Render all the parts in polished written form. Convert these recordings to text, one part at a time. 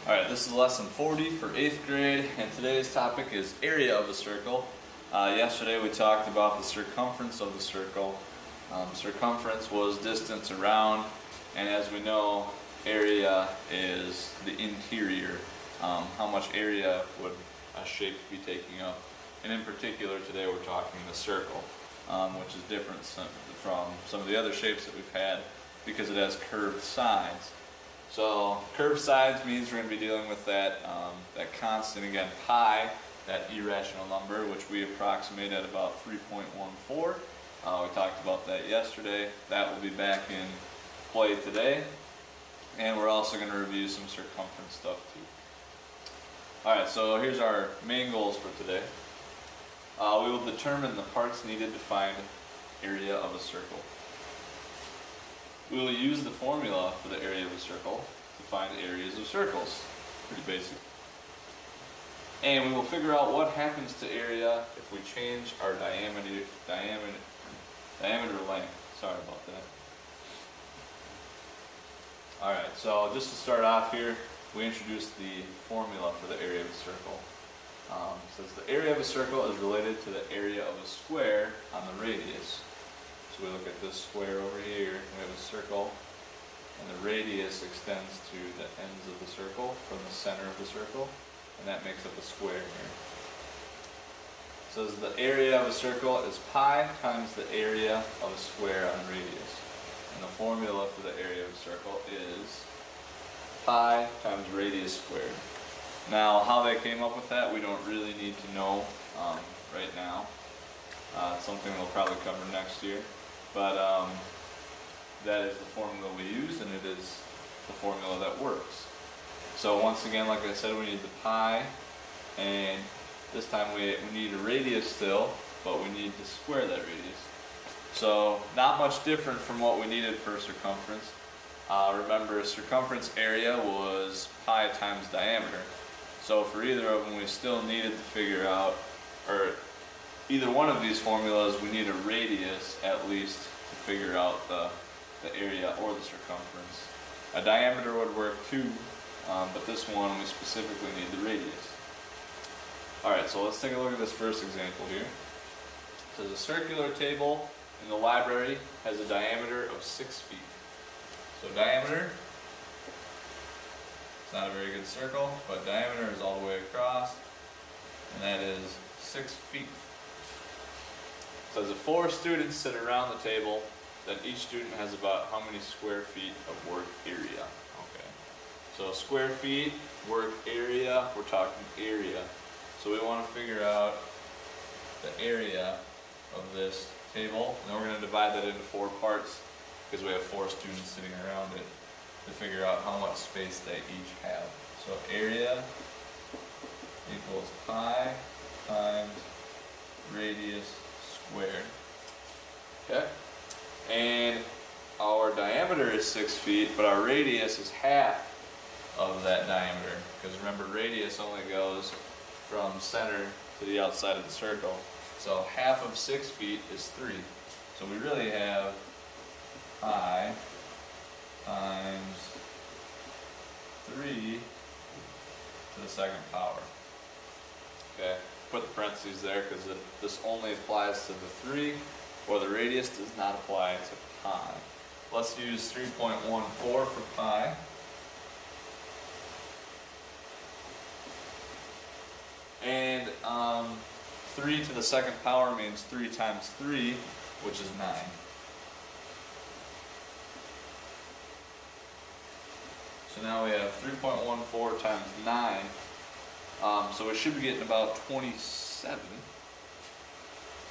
Alright, this is lesson 40 for 8th grade, and today's topic is area of a circle. Yesterday we talked about the circumference of the circle. Circumference was distance around, and as we know, area is the interior. How much area would a shape be taking up? And in particular today we're talking the circle, which is different from some of the other shapes that we've had because it has curved sides. So curved sides means we're going to be dealing with that constant, again, pi, that irrational number, which we approximate at about 3.14. We talked about that yesterday. That will be back in play today. And we're also going to review some circumference stuff too. Alright, so here's our main goals for today. We will determine the parts needed to find area of a circle. We will use the formula for the area of a circle to find areas of circles. Pretty basic. And we will figure out what happens to area if we change our diameter length. Sorry about that. Alright, so just to start off here, we introduced the formula for the area of a circle. It says the area of a circle is related to the area of a square on the radius. So we look at this square over here, we have a circle, and the radius extends to the ends of the circle from the center of the circle, and that makes up a square here. It says the area of a circle is pi times the area of a square on radius. And the formula for the area of a circle is pi times radius squared. Now, how they came up with that, we don't really need to know right now. It's something we'll probably cover next year. But that is the formula we use, and it is the formula that works. So once again, like I said, we need the pi, and this time we need a radius still, but we need to square that radius. So not much different from what we needed for circumference. Remember, circumference area was pi times diameter. So for either of them, we still needed to figure out, or either one of these formulas, we need a radius at least to figure out the area or the circumference. A diameter would work too, but this one we specifically need the radius. Alright, so let's take a look at this first example here. It says a circular table in the library has a diameter of 6 feet. So diameter, it's not a very good circle, but diameter is all the way across, and that is 6 feet. It says if 4 students sit around the table, then each student has about how many square feet of work area? Okay. So square feet, work area, we're talking area. So we want to figure out the area of this table. And then we're going to divide that into 4 parts because we have 4 students sitting around it to figure out how much space they each have. So area equals pi times radius squared. Okay? And our diameter is 6 feet, but our radius is half of that diameter. Because remember, radius only goes from center to the outside of the circle. So half of 6 feet is 3. So we really have pi times 3 to the second power. Okay? Put the parentheses there because this only applies to the 3, or the radius does not apply to pi. Let's use 3.14 for pi. And 3 to the second power means 3 times 3, which is 9. So now we have 3.14 times 9. So we should be getting about 27.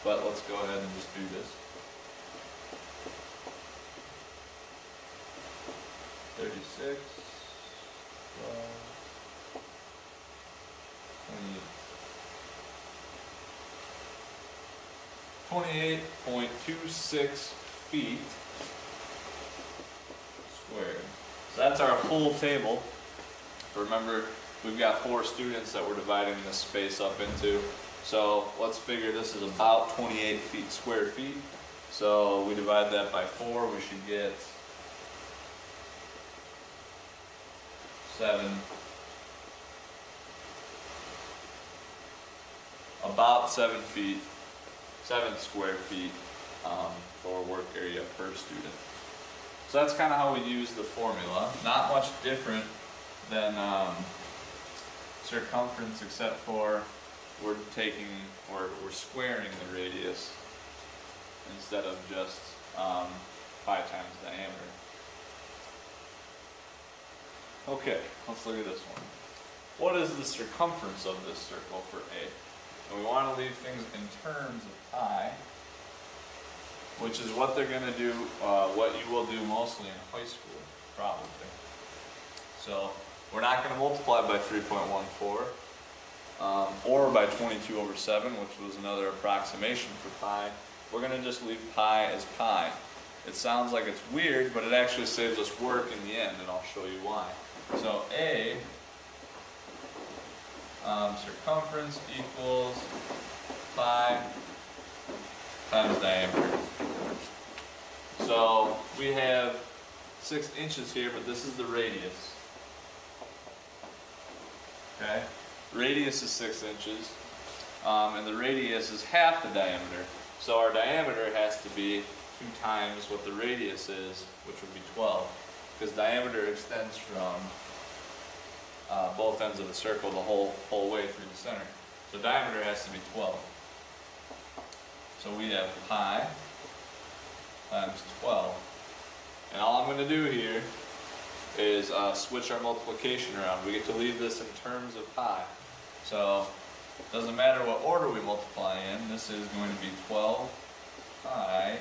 But let's go ahead and just do this. 36, 28.26 feet squared. So that's our whole table. Remember, we've got 4 students that we're dividing this space up into. So let's figure this is about 28 square feet. So we divide that by 4, we should get 7, about 7 feet, 7 square feet for work area per student. So that's kind of how we use the formula. Not much different than circumference, except for we're squaring the radius instead of just pi times diameter. Okay, let's look at this one. What is the circumference of this circle for A? And we want to leave things in terms of pi, which is what they're going to do, what you will do mostly in high school, probably. So we're not going to multiply by 3.14 or by 22/7, which was another approximation for pi. We're going to just leave pi as pi. It sounds like it's weird, but it actually saves us work in the end, and I'll show you why. So A circumference equals pi times diameter. So we have 6 inches here, but this is the radius. Okay? Radius is 6 inches, and the radius is half the diameter. So our diameter has to be 2 times what the radius is, which would be 12, because diameter extends from both ends of the circle the whole way through the center. So diameter has to be 12. So we have pi times 12. And all I'm going to do here is switch our multiplication around. We get to leave this in terms of pi. So it doesn't matter what order we multiply in. This is going to be 12 pi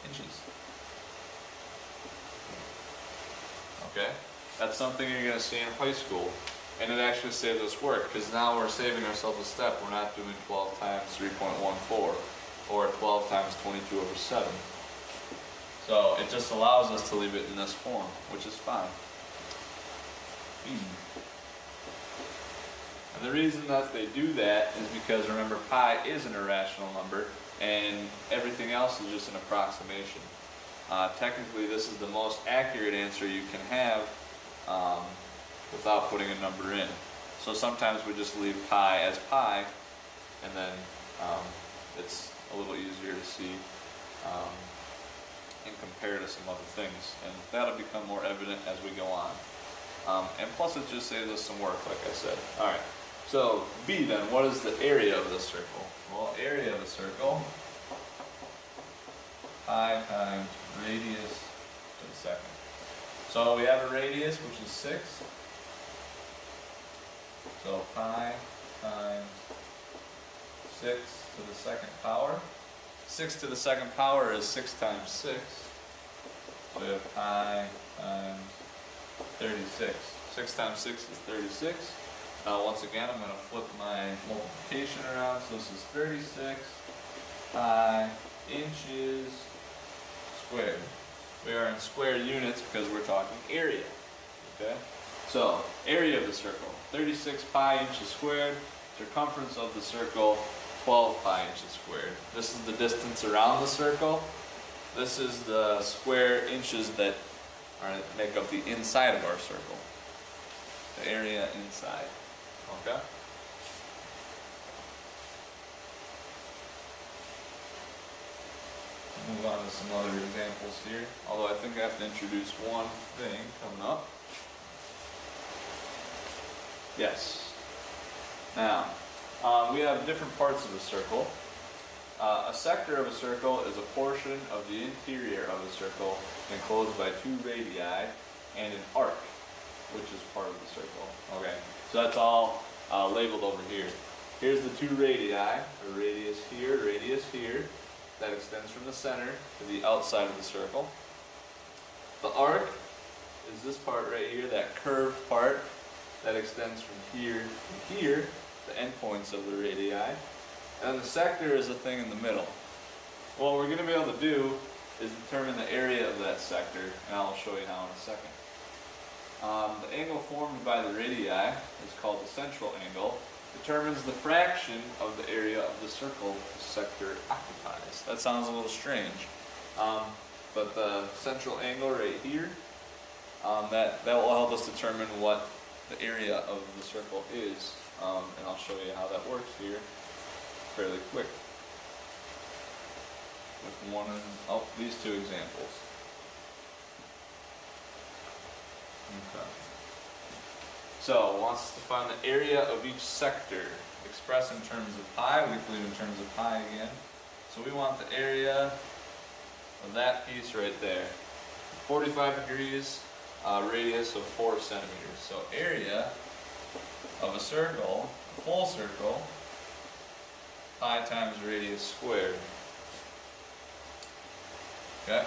inches. Okay? That's something you're going to see in high school. And it actually saves us work, because now we're saving ourselves a step. We're not doing 12 times 3.14 or 12 times 22/7. So it just allows us to leave it in this form, which is fine. And the reason that they do that is because, remember, pi is an irrational number, and everything else is just an approximation. Technically, this is the most accurate answer you can have without putting a number in. So sometimes we just leave pi as pi, and then it's a little easier to see and compare to some other things. And that'll become more evident as we go on. And plus it just saves us some work, like I said. Alright, so B then, what is the area of the circle? Well, area of a circle, pi times radius to the second. So we have a radius, which is 6. So pi times 6 to the second power. 6 to the second power is 6 times 6. So we have pi times 36. 6 times 6 is 36. Now once again, I'm going to flip my multiplication around. So this is 36 pi inches squared. We are in square units because we're talking area. Okay? So, area of the circle, 36 pi inches squared. Circumference of the circle, 12 pi inches squared. This is the distance around the circle. This is the square inches that make up the inside of our circle. The area inside. Okay? Move on to some other examples here. Although I think I have to introduce one thing coming up. Yes. Now, we have different parts of a circle. A sector of a circle is a portion of the interior of a circle enclosed by 2 radii and an arc, which is part of the circle. Okay, so that's all labeled over here. Here's the 2 radii, a radius here, that extends from the center to the outside of the circle. The arc is this part right here, that curved part that extends from here to here, the endpoints of the radii. And then the sector is the thing in the middle. What we're going to be able to do is determine the area of that sector, and I'll show you how in a second. The angle formed by the radii is called the central angle. Determines the fraction of the area of the circle the sector occupies. That sounds a little strange, but the central angle right here that will help us determine what the area of the circle is, and I'll show you how that works here fairly quick with these two examples. Okay. So, wants us to find the area of each sector, expressed in terms of pi. We can leave in terms of pi again. So we want the area of that piece right there. 45 degrees, radius of 4 centimeters. So area of a circle, a full circle, pi times radius squared. Okay?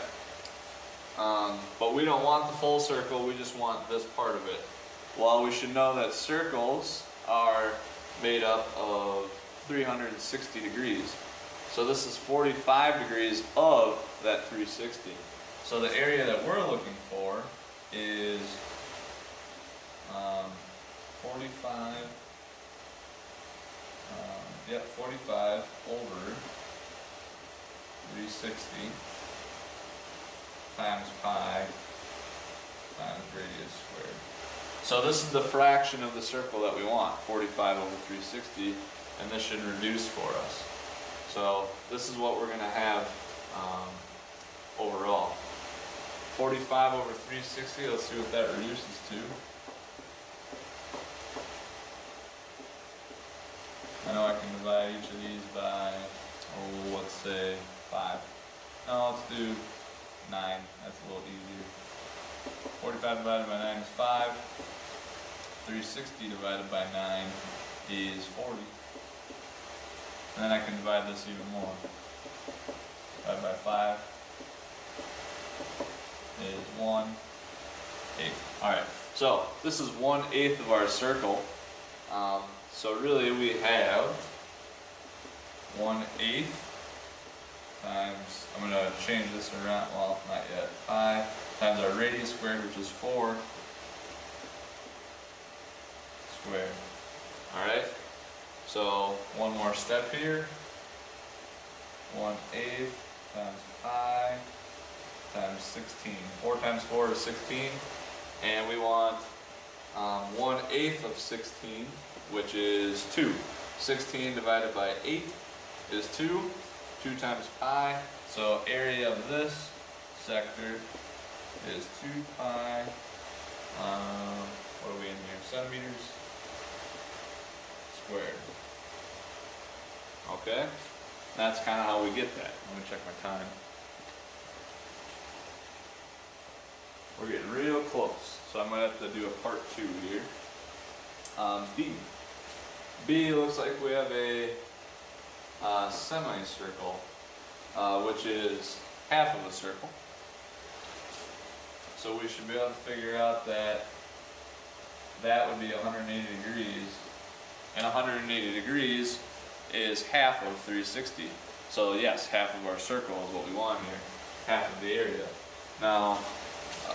But we don't want the full circle, we just want this part of it. Well, we should know that circles are made up of 360 degrees. So this is 45 degrees of that 360. So the area that we're looking for is 45 over 360 times pi times radius squared. So this is the fraction of the circle that we want, 45 over 360, and this should reduce for us. So this is what we're going to have overall. 45 over 360, let's see what that reduces to. I know I can divide each of these by, let's say 5. No, let's do 9, that's a little easier. 45 divided by 9 is 5. 360 divided by 9 is 40. And then I can divide this even more. Divided by 5 is 1/8. Alright, so this is 1/8 of our circle. So really we have 1/8 times, I'm going to change this around, well, not yet, pi times our radius squared, which is 4 squared. Alright, so one more step here. 1/8 times pi times 16. 4 times 4 is 16, and we want 1/8 of 16, which is 2. 16 divided by 8 is 2. 2 times pi, so area of this sector is 2 pi, what are we in here, centimeters squared. Okay, that's kind of how we get that. Let me check my time. We're getting real close, so I might have to do a part 2 here. B looks like we have a semicircle, which is half of a circle. So we should be able to figure out that that would be 180 degrees, and 180 degrees is half of 360. So yes, half of our circle is what we want here, half of the area. Now,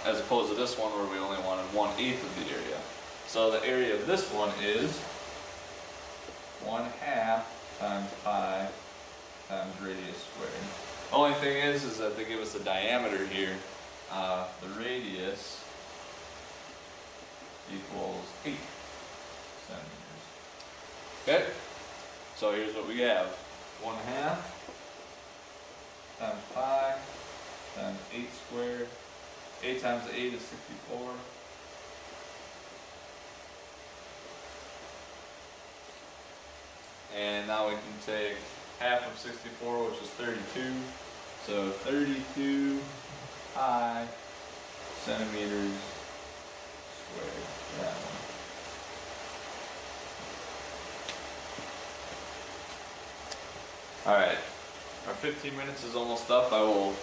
as opposed to this one where we only wanted 1/8 of the area. So the area of this one is 1/2 times pi times radius squared. The only thing is that they give us a diameter here. The radius equals 8 centimeters. Okay, so here's what we have. 1/2 times pi times 8 squared. 8 times 8 is 64. And now we can take half of 64, which is 32. So 32 pi centimeters squared. That one. Alright, our 15 minutes is almost up. I will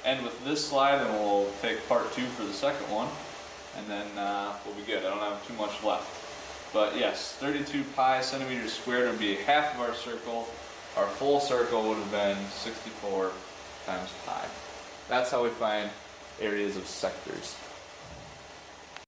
end with this slide and we'll take part 2 for the second one. And then we'll be good. I don't have too much left. But yes, 32 pi centimeters squared would be half of our circle. Our full circle would have been 64 times pi. That's how we find areas of sectors.